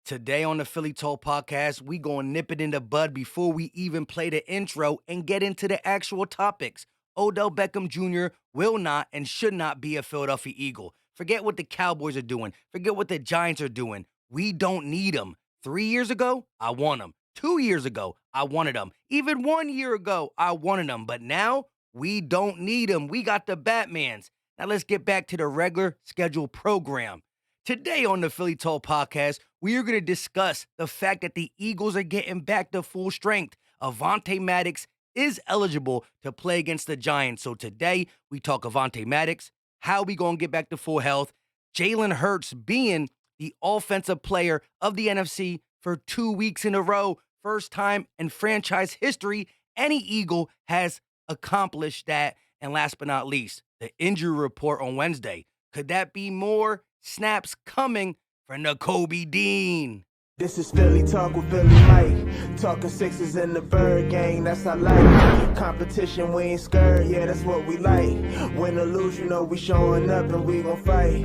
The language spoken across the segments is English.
Today on the Philly Talk podcast, we gonna nip it in the bud before we even play the intro and get into the actual topics. Odell Beckham Jr. will not and should not be a Philadelphia Eagle. Forget what the Cowboys are doing. Forget what the Giants are doing. We don't need them. 3 years ago, I want them. 2 years ago, I wanted them. Even 1 year ago, I wanted them. But now, we don't need them. We got the Batmans. Now let's get back to the regular scheduled program. Today on the Philly Talk podcast, we are going to discuss the fact that the Eagles are getting back to full strength. Avonte Maddox is eligible to play against the Giants. So today, we talk Avonte Maddox, how we going to get back to full health, Jalen Hurts being the offensive player of the NFC for 2 weeks in a row. First time in franchise history, any Eagle has accomplished that. And last but not least, the injury report on Wednesday. Could that be more snaps coming for Nakobe Dean? This is Philly Talk with Philly Mike. Talking sixes in the bird gang, that's I like. Competition, we ain't scared, yeah, that's what we like. Win or lose, you know we showing up and we gon' fight.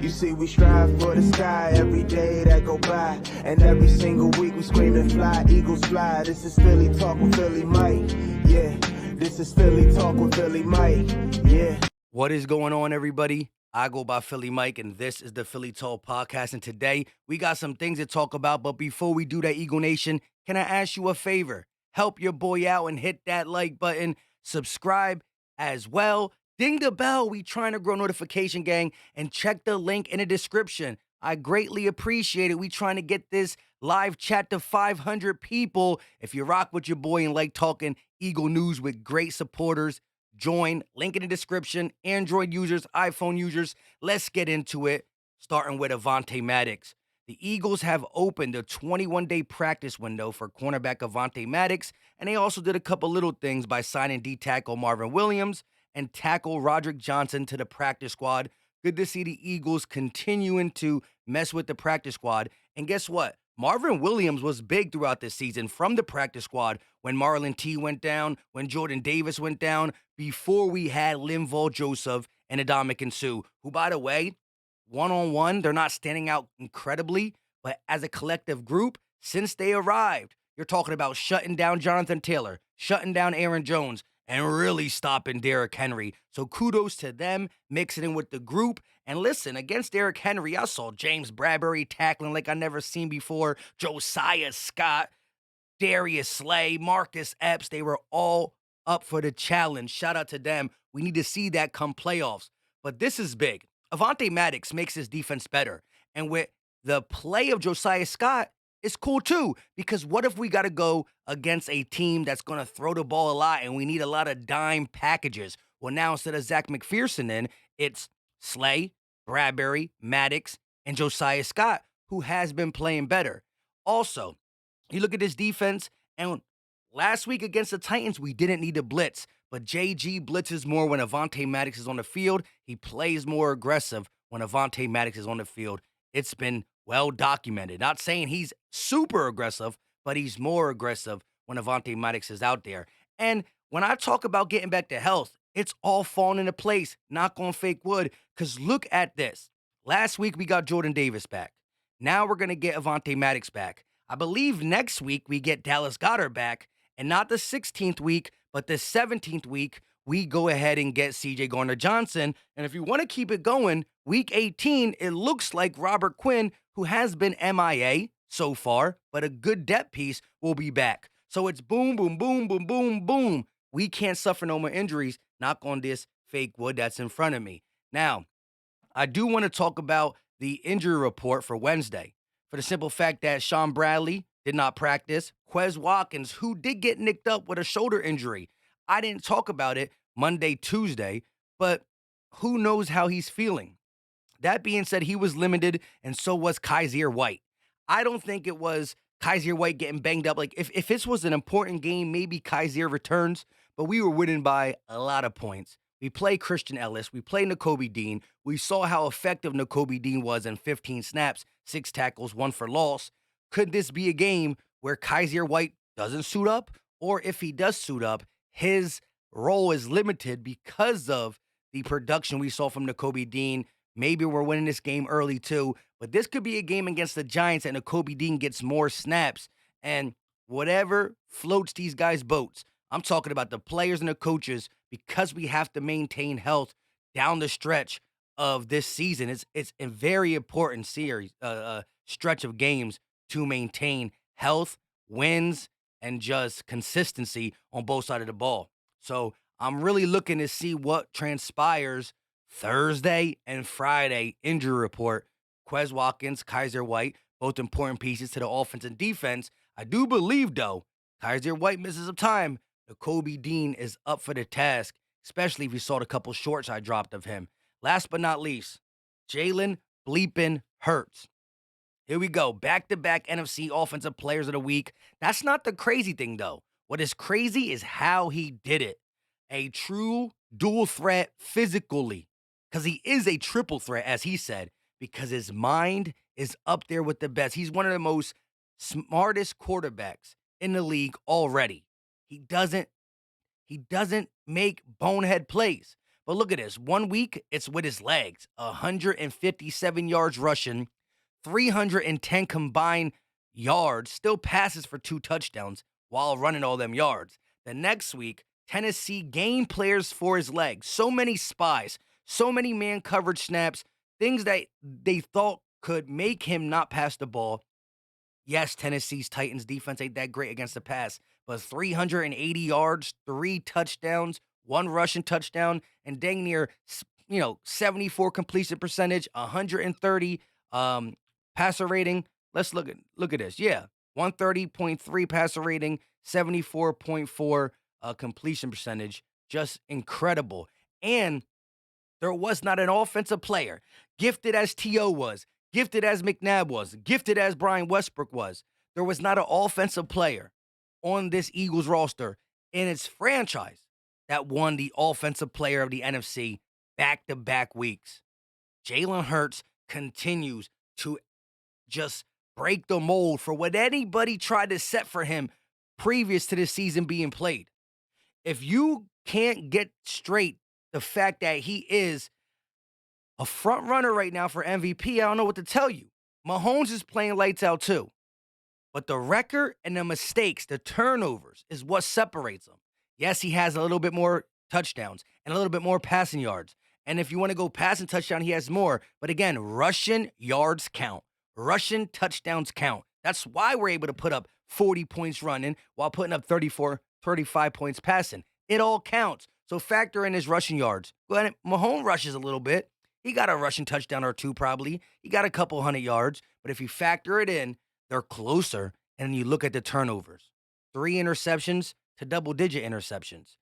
You see we strive for the sky every day that go by. And every single week we screaming fly, Eagles fly. This is Philly Talk with Philly Mike, yeah. This is Philly Talk with Philly Mike, yeah. What is going on, everybody? I go by Philly Mike, and this is the Philly Talk podcast. And today, we got some things to talk about. But before we do that, Eagle Nation, can I ask you a favor? Help your boy out and hit that like button. Subscribe as well. Ding the bell. We trying to grow notification gang. And check the link in the description. I greatly appreciate it. We trying to get this live chat to 500 people. If you rock with your boy and like talking Eagle news with great supporters, join, link in the description. Android users, iPhone users, let's get into it, starting with Avonte Maddox. The Eagles have opened a 21-day practice window for cornerback Avonte Maddox, and they also did a couple little things by signing D-tackle Marvin Williams and tackle Roderick Johnson to the practice squad. Good to see the Eagles continuing to mess with the practice squad. And guess what? Marvin Williams was big throughout this season from the practice squad when Marlon T went down, when Jordan Davis went down, before we had Linval Joseph and Adama Sue, who, by the way, one-on-one, they're not standing out incredibly, but as a collective group, since they arrived, you're talking about shutting down Jonathan Taylor, shutting down Aaron Jones, and really stopping Derrick Henry. So kudos to them, mixing in with the group. And listen, against Derrick Henry, I saw James Bradbury tackling like I never seen before, Josiah Scott, Darius Slay, Marcus Epps. They were all up for the challenge. Shout out to them. We need to see that come playoffs. But this is big. Avonte Maddox makes his defense better. And with the play of Josiah Scott, it's cool too, because what if we got to go against a team that's going to throw the ball a lot and we need a lot of dime packages? Well, now instead of Zach McPherson it's Slay, Bradbury, Maddox, and Josiah Scott, who has been playing better. Also, you look at this defense, and last week against the Titans, we didn't need to blitz, but JG blitzes more when Avonte Maddox is on the field. He plays more aggressive when Avonte Maddox is on the field. It's been well documented. Not saying he's super aggressive, but he's more aggressive when Avonte Maddox is out there. And when I talk about getting back to health, it's all falling into place. Knock on fake wood, because look at this. Last week, we got Jordan Davis back. Now we're going to get Avonte Maddox back. I believe next week we get Dallas Goedert back, and not the 16th week, but the 17th week, we go ahead and get C.J. Gardner-Johnson. And if you want to keep it going, week 18, it looks like Robert Quinn, who has been MIA so far, but a good depth piece, will be back. So it's boom, boom, boom, boom, boom, boom. We can't suffer no more injuries. Knock on this fake wood that's in front of me. Now, I do want to talk about the injury report for Wednesday, for the simple fact that Sean Bradley did not practice. Quez Watkins, who did get nicked up with a shoulder injury. I didn't talk about it Monday, Tuesday, but who knows how he's feeling. That being said, he was limited, and so was Kaiser White. I don't think it was Kaiser White getting banged up. Like, if this was an important game, maybe Kaiser returns, but we were winning by a lot of points. We play Christian Ellis. We play Nakobe Dean. We saw how effective Nakobe Dean was in 15 snaps, 6 tackles, 1 for loss. Could this be a game where Kaiser White doesn't suit up? Or if he does suit up, his role is limited because of the production we saw from Nakobe Dean Maybe we're winning this game early too, but this could be a game against the Giants and Kobe Dean gets more snaps and whatever floats these guys' boats. I'm talking about the players and the coaches because we have to maintain health down the stretch of this season. It's a very important stretch of games to maintain health, wins, and just consistency on both sides of the ball. So I'm really looking to see what transpires Thursday and Friday injury report. Quez Watkins, Kaiser White, both important pieces to the offense and defense. I do believe, though, Kaiser White misses some time. The Kobe Dean is up for the task, especially if you saw the couple shorts I dropped of him. Last but not least, Jalen bleeping Hurts. Here we go. Back-to-back NFC Offensive Players of the Week. That's not the crazy thing, though. What is crazy is how he did it. A true dual threat physically. Because he is a triple threat, as he said, because his mind is up there with the best. He's one of the most smartest quarterbacks in the league already. He doesn't make bonehead plays. But look at this. 1 week, it's with his legs. 157 yards rushing, 310 combined yards, still passes for 2 touchdowns while running all them yards. The next week, Tennessee gained players for his legs. So many spies, so many man coverage snaps, things that they thought could make him not pass the ball. Yes, Tennessee's Titans defense ain't that great against the pass, but 380 yards, 3 touchdowns, 1 rushing touchdown, and dang near, 74 completion percentage, 130 passer rating. Let's look at this. Yeah, 130.3 passer rating, 74.4 completion percentage. Just incredible. And there was not an offensive player, gifted as T.O. was, gifted as McNabb was, gifted as Brian Westbrook was. There was not an offensive player on this Eagles roster in its franchise that won the Offensive Player of the NFC back-to-back weeks. Jalen Hurts continues to just break the mold for what anybody tried to set for him previous to the season being played. If you can't get straight the fact that he is a front runner right now for MVP, I don't know what to tell you. Mahomes is playing lights out too. But the record and the mistakes, the turnovers, is what separates him. Yes, he has a little bit more touchdowns and a little bit more passing yards. And if you want to go passing touchdown, he has more. But again, rushing yards count. Rushing touchdowns count. That's why we're able to put up 40 points running while putting up 35 points passing. It all counts. So factor in his rushing yards. Go ahead, Mahomes rushes a little bit. He got a rushing touchdown or 2 probably. He got a couple 100 yards. But if you factor it in, they're closer. And you look at the turnovers. 3 interceptions to double-digit interceptions.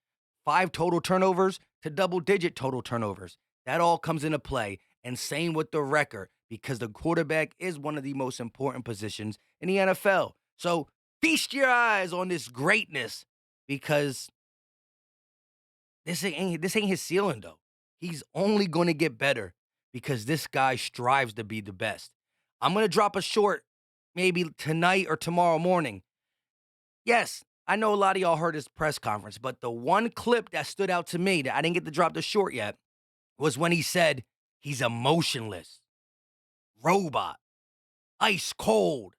5 total turnovers to double-digit total turnovers. That all comes into play. And same with the record, because the quarterback is one of the most important positions in the NFL. So feast your eyes on this greatness, because this ain't his ceiling, though. He's only going to get better because this guy strives to be the best. I'm going to drop a short maybe tonight or tomorrow morning. Yes, I know a lot of y'all heard his press conference, but the one clip that stood out to me that I didn't get to drop the short yet was when he said he's emotionless, robot, ice cold.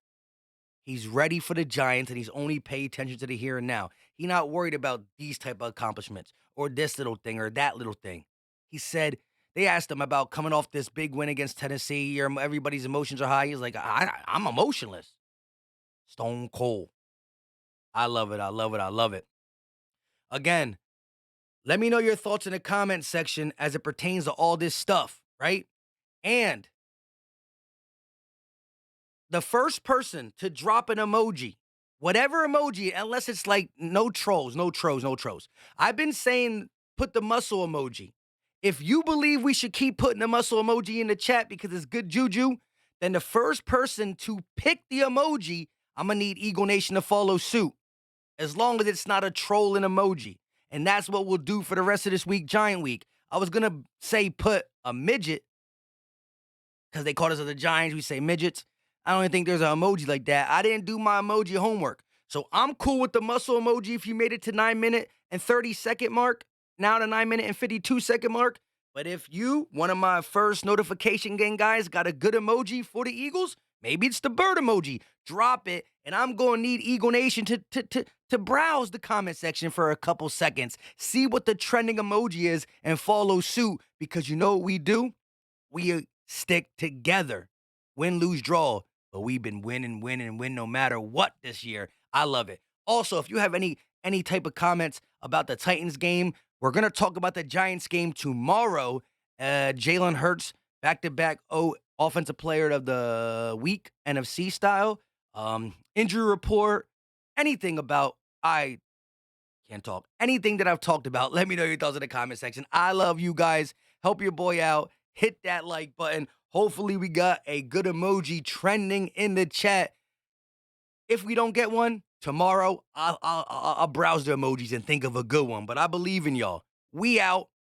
He's ready for the Giants, and he's only paying attention to the here and now. He's not worried about these type of accomplishments or this little thing or that little thing. He said, they asked him about coming off this big win against Tennessee. Everybody's emotions are high. He's like, I'm emotionless. Stone cold. I love it. I love it. I love it. Again, let me know your thoughts in the comment section as it pertains to all this stuff, right? And the first person to drop an emoji, whatever emoji, unless it's like no trolls. I've been saying put the muscle emoji. If you believe we should keep putting the muscle emoji in the chat because it's good juju, then the first person to pick the emoji, I'm going to need Eagle Nation to follow suit. As long as it's not a trolling emoji. And that's what we'll do for the rest of this week, Giant Week. I was going to say put a midget, because they called us the Giants. We say midgets. I don't even think there's an emoji like that. I didn't do my emoji homework. So I'm cool with the muscle emoji if you made it to 9 minute and 30 second mark. Now the 9 minute and 52 second mark. But if you, one of my first notification gang guys, got a good emoji for the Eagles, maybe it's the bird emoji. Drop it, and I'm gonna need Eagle Nation to browse the comment section for a couple seconds, see what the trending emoji is, and follow suit. Because you know what we do? We stick together. Win, lose, draw. But we've been winning, winning, win no matter what this year. I love it. Also, if you have any type of comments about the Titans game, we're gonna talk about the Giants game tomorrow. Jalen Hurts, back-to-back offensive player of the week, NFC style. Injury report, anything about I can't talk. Anything that I've talked about, let me know your thoughts in the comment section. I love you guys. Help your boy out. Hit that like button. Hopefully, we got a good emoji trending in the chat. If we don't get one tomorrow, I'll browse the emojis and think of a good one. But I believe in y'all. We out.